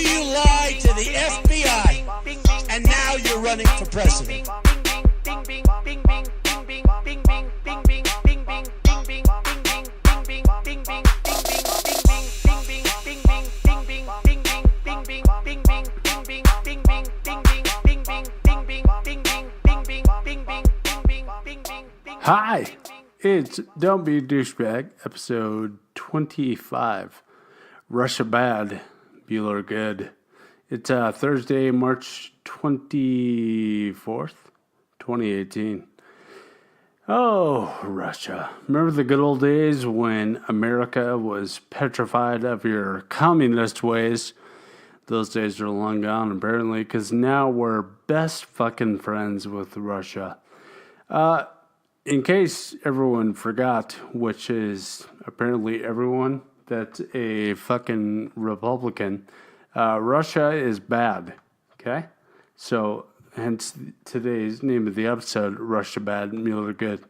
you lie to the FBI, and now you're running for president. Hi, it's Don't Be a Douchebag, episode 25. Russia bad, Mueller good. It's Thursday, March 24th, 2018. Oh, Russia. Remember the good old days when America was petrified of your communist ways? Those days are long gone, apparently, because now we're best fucking friends with Russia. In case everyone forgot, which is apparently everyone that's a fucking Republican, Russia is bad, okay? So, hence today's name of the episode, Russia Bad, Mueller Good.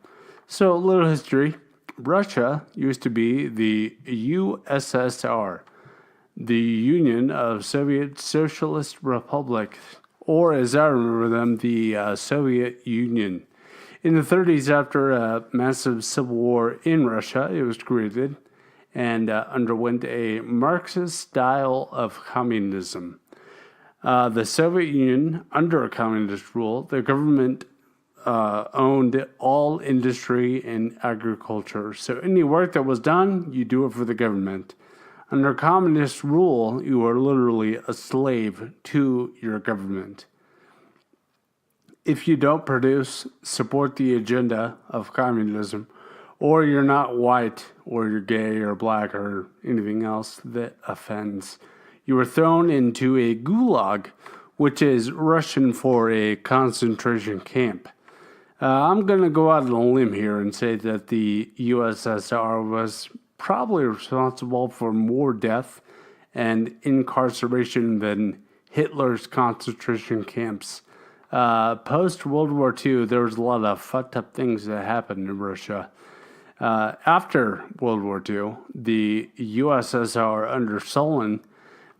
So, a little history. Russia used to be the USSR, the Union of Soviet Socialist Republics, or as I remember them, the Soviet Union. In the 30s, after a massive civil war in Russia, it was created and underwent a Marxist style of communism. The Soviet Union, under communist rule, the government owned all industry and agriculture. So any work that was done, you do it for the government. Under communist rule, you are literally a slave to your government. If you don't support the agenda of communism, or you're not white, or you're gay, or black, or anything else that offends, you are thrown into a gulag, which is Russian for a concentration camp. I'm going to go out on a limb here and say that the USSR was probably responsible for more death and incarceration than Hitler's concentration camps. Post-World War II, there was a lot of fucked up things that happened in Russia. After World War II, the USSR under Stalin,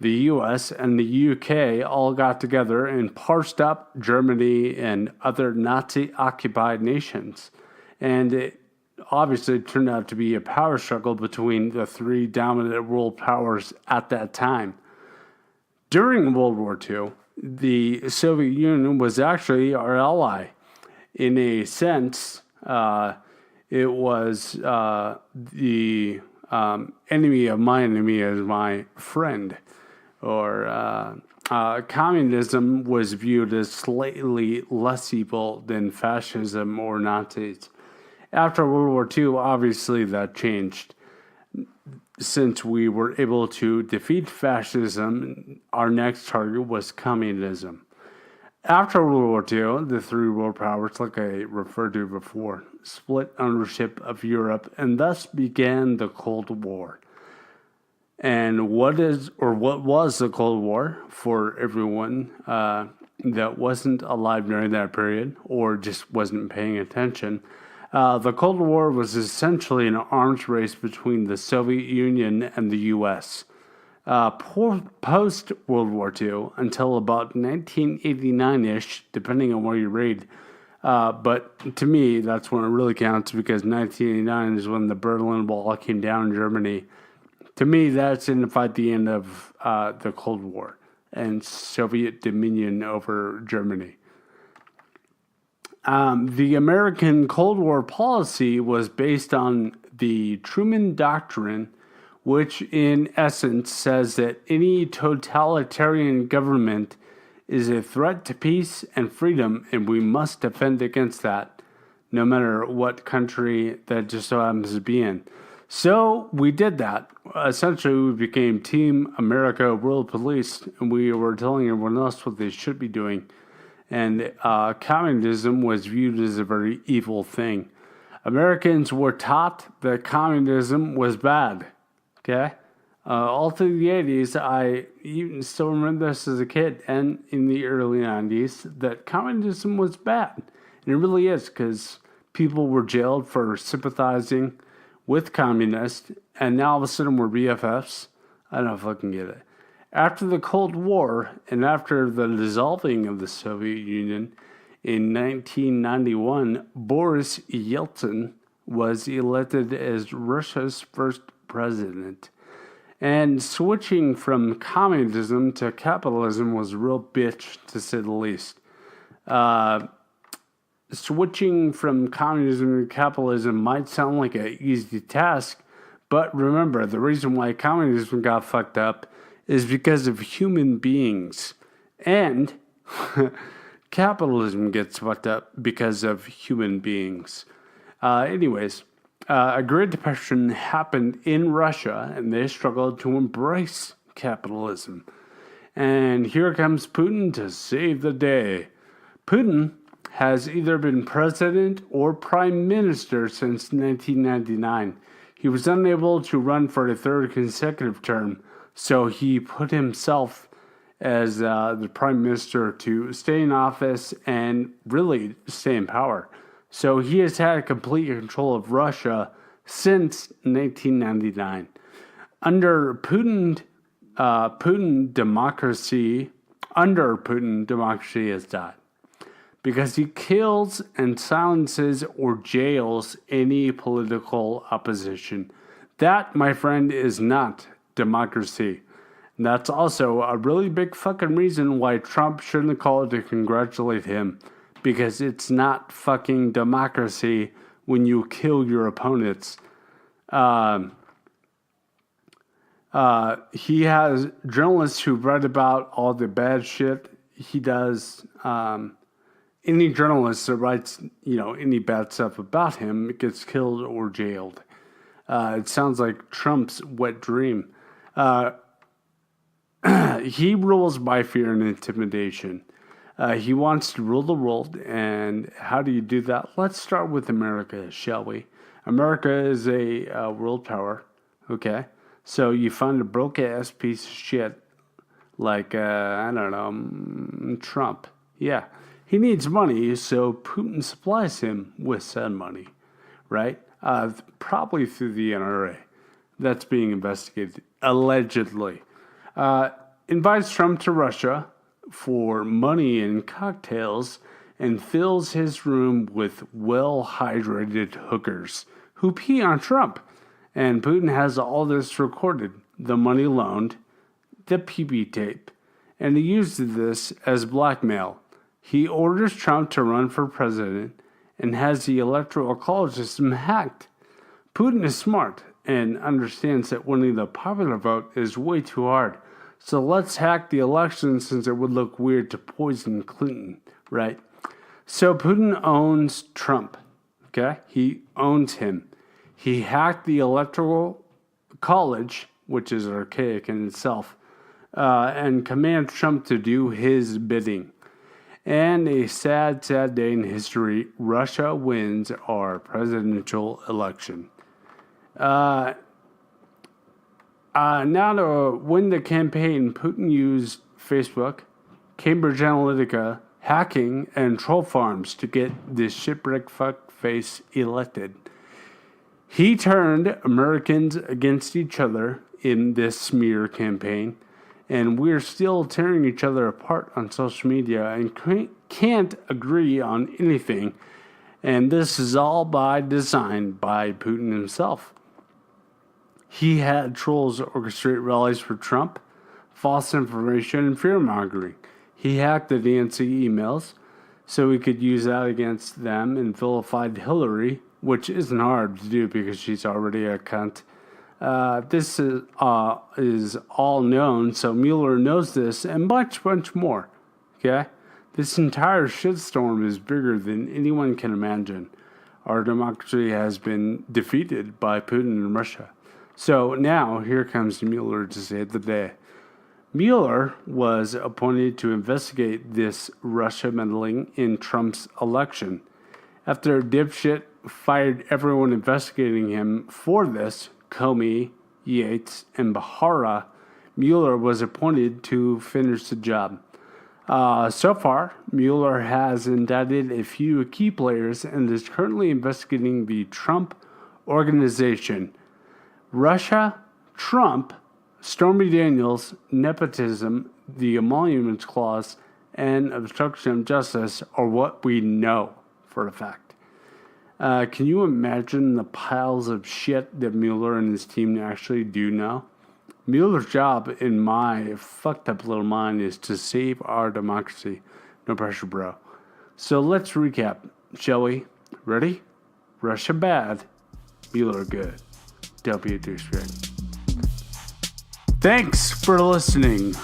the US and the UK all got together and parsed up Germany and other Nazi-occupied nations. And it obviously turned out to be a power struggle between the three dominant world powers at that time. During World War II, the Soviet Union was actually our ally. In a sense, it was the enemy of my enemy as my friend. Or communism was viewed as slightly less evil than fascism or Nazis. After World War II, obviously that changed. Since we were able to defeat fascism, our next target was communism. After World War II, the three world powers, like I referred to before, split ownership of Europe and thus began the Cold War. And what was the Cold War for everyone that wasn't alive during that period or just wasn't paying attention? The Cold War was essentially an arms race between the Soviet Union and the U.S. Post-World War II, until about 1989-ish, depending on where you read. But to me, that's when it really counts, because 1989 is when the Berlin Wall came down in Germany. To me, that signified the end of the Cold War and Soviet dominion over Germany. The American Cold War policy was based on the Truman Doctrine, which in essence says that any totalitarian government is a threat to peace and freedom, and we must defend against that, no matter what country that just so happens to be in. So we did that. Essentially, we became Team America World Police, and we were telling everyone else what they should be doing. And communism was viewed as a very evil thing. Americans were taught that communism was bad. Okay? All through the 80s, I even still remember this as a kid, and in the early 90s, that communism was bad. And it really is, because people were jailed for sympathizing with communists, and now all of a sudden we're BFFs. I don't fucking get it. After the Cold War and after the dissolving of the Soviet Union in 1991, Boris Yeltsin was elected as Russia's first president. And switching from communism to capitalism was a real bitch, to say the least. Switching from communism to capitalism might sound like an easy task, but remember, the reason why communism got fucked up is because of human beings. And capitalism gets fucked up because of human beings. A Great Depression happened in Russia, and they struggled to embrace capitalism. And here comes Putin to save the day. Putin has either been president or prime minister since 1999. He was unable to run for a third consecutive term, so he put himself as the prime minister to stay in office and really stay in power. So he has had complete control of Russia since 1999. Under Putin, democracy has died because he kills and silences or jails any political opposition. That, my friend, is not democracy. And that's also a really big fucking reason why Trump shouldn't call to congratulate him. Because it's not fucking democracy when you kill your opponents. He has journalists who write about all the bad shit he does. Any journalist that writes, any bad stuff about him gets killed or jailed. It sounds like Trump's wet dream. He rules by fear and intimidation. He wants to rule the world, and how do you do that? Let's start with America, shall we? America is a world power, okay? So you find a broke-ass piece of shit like, Trump. Yeah, he needs money, so Putin supplies him with said money, right? Probably through the NRA. That's being investigated, allegedly. Invites Trump to Russia for money and cocktails and fills his room with well-hydrated hookers who pee on Trump. And Putin has all this recorded, the money loaned, the pee-pee tape, and he uses this as blackmail. He orders Trump to run for president and has the electoral college system hacked. Putin is smart and understands that winning the popular vote is way too hard. So let's hack the election since it would look weird to poison Clinton, right? So Putin owns Trump, okay? He owns him. He hacked the electoral college, which is archaic in itself, and commands Trump to do his bidding. And a sad, sad day in history, Russia wins our presidential election. Now to win the campaign, Putin used Facebook, Cambridge Analytica, hacking, and troll farms to get this shipwreck fuckface elected. He turned Americans against each other in this smear campaign, and we're still tearing each other apart on social media and can't agree on anything. And this is all by design by Putin himself. He had trolls orchestrate rallies for Trump, false information, and fear-mongering. He hacked the DNC emails so he could use that against them and vilified Hillary, which isn't hard to do because she's already a cunt. This is all known, so Mueller knows this and much, much more. Okay? This entire shitstorm is bigger than anyone can imagine. Our democracy has been defeated by Putin and Russia. So now, here comes Mueller to save the day. Mueller was appointed to investigate this Russia meddling in Trump's election. After dipshit fired everyone investigating him for this, Comey, Yates, and Bahara, Mueller was appointed to finish the job. So far, Mueller has indicted a few key players and is currently investigating the Trump Organization. Russia, Trump, Stormy Daniels, nepotism, the emoluments clause, and obstruction of justice are what we know for a fact. Can you imagine the piles of shit that Mueller and his team actually do know? Mueller's job, in my fucked up little mind, is to save our democracy. No pressure, bro. So let's recap, shall we? Ready? Russia bad, Mueller good. Don't be a douchebag. Thanks for listening.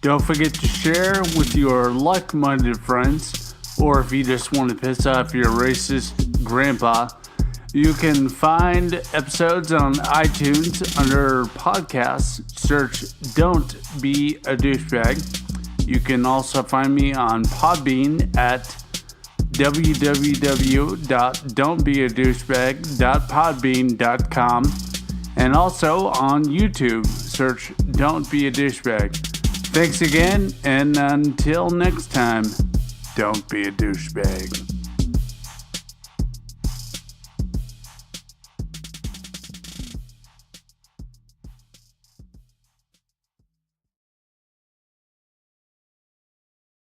Don't forget to share with your like-minded friends, or if you just want to piss off your racist grandpa, you can find episodes on iTunes under podcasts. Search Don't Be a Douchebag. You can also find me on Podbean at www.don'tbeadouchebag.podbean.com and also on YouTube. Search Don't Be a Douchebag. Thanks again, and until next time, don't be a douchebag.